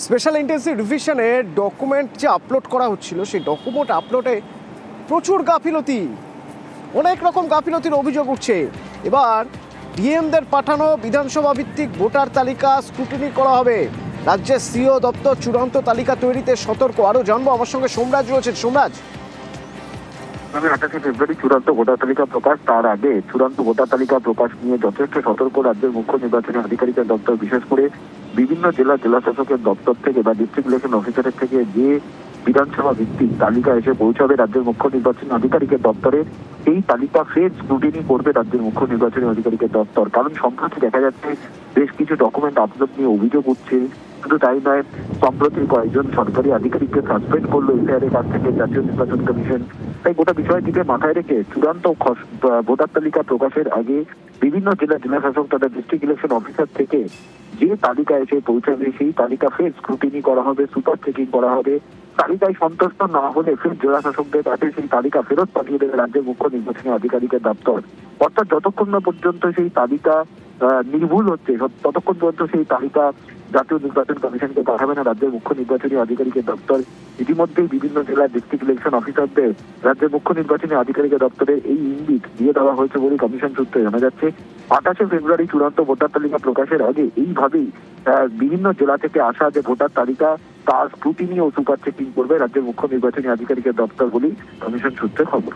Special intensive রিভিশনে document যে upload করা হচ্ছিল সেই ডকুমেন্ট আপলোডে প্রচুর গাফিলতি, অনেক রকম গাফিলতির অভিযোগ উঠছে। এবার ডিএমদের পাঠানো বিধানসভা ভিত্তিক ভোটার তালিকা স্ক্রুটিনি করা হবে। রাজ্যের সিও দপ্তর চূড়ান্ত তালিকা তৈরিতে সতর্ক। আরও জানবো, আমার সঙ্গে সোমরাজ রয়েছেন। সোমরাজ, 28 ফেব্রুয়ারি চূড়ান্ত ভোটার তালিকা প্রকাশ। তার আগে চূড়ান্ত ভোটার তালিকা প্রকাশ নিয়ে যথেষ্ট সতর্ক রাজ্যের মুখ্য নির্বাচনী আধিকারিকের দপ্তর। বিশেষ করে বিভিন্ন জেলা শাসকের দপ্তর থেকে বা ডিস্ট্রিক্ট ইলেকশন অফিসারের থেকে যে বিধানসভা ভিত্তিক তালিকা এসে পৌঁছাবে রাজ্যের মুখ্য নির্বাচনী আধিকারিকের দপ্তরে, এই তালিকা ফের স্ক্রুটিনি করবে রাজ্যের মুখ্য নির্বাচনী আধিকারিকের দপ্তর। কারণ সম্প্রতি দেখা যাচ্ছে বেশ কিছু ডকুমেন্ট আপলোড নিয়ে অভিযোগ উঠছে। শুধু তাই নয়, সম্প্রতি কয়েকজন সরকারি আধিকারিককে সাসপেন্ড করলো এসআইআর এর কাছ থেকে জাতীয় নির্বাচন কমিশন। তাই গোটা বিষয়টিকে মাথায় রেখে চূড়ান্ত ভোটার তালিকা প্রকাশের আগে বিভিন্ন জেলা শাসক তথা ডিস্ট্রিক্ট ইলেকশন অফিসার থেকে যে তালিকা এসে পৌঁছাবে সেই তালিকা ফের স্ক্রুটিনি করা হবে, সুপার চেকিং করা হবে। তালিকায় সন্তুষ্ট না হলে ফের জেলা শাসকদের কাছে সেই তালিকা ফেরত পাঠিয়ে দেবে রাজ্যের মুখ্য নির্বাচনী আধিকারিকের দপ্তর। অর্থাৎ যতক্ষণ না পর্যন্ত সেই তালিকা নির্ভুল হচ্ছে ততক্ষণ পর্যন্ত সেই তালিকা জাতীয় নির্বাচন কমিশনকে পাঠাবে না রাজ্যের মুখ্য নির্বাচনী আধিকারিকের দপ্তর। ইতিমধ্যেই বিভিন্ন জেলার ডিস্ট্রিক্ট ইলেকশন অফিসারদের রাজ্যের মুখ্য নির্বাচনী আধিকারিকের দপ্তরে এই ইঙ্গিত দিয়ে দেওয়া হয়েছে বলে কমিশন সূত্রে জানা যাচ্ছে। 28 ফেব্রুয়ারি চূড়ান্ত ভোটার তালিকা প্রকাশের আগে এইভাবেই বিভিন্ন জেলা থেকে আসা যে ভোটার তালিকা তার স্ক্রুটিনি ও সুপার চেকিং করবে রাজ্যের মুখ্য নির্বাচনী আধিকারিকের দপ্তর বলেই কমিশন সূত্রে খবর।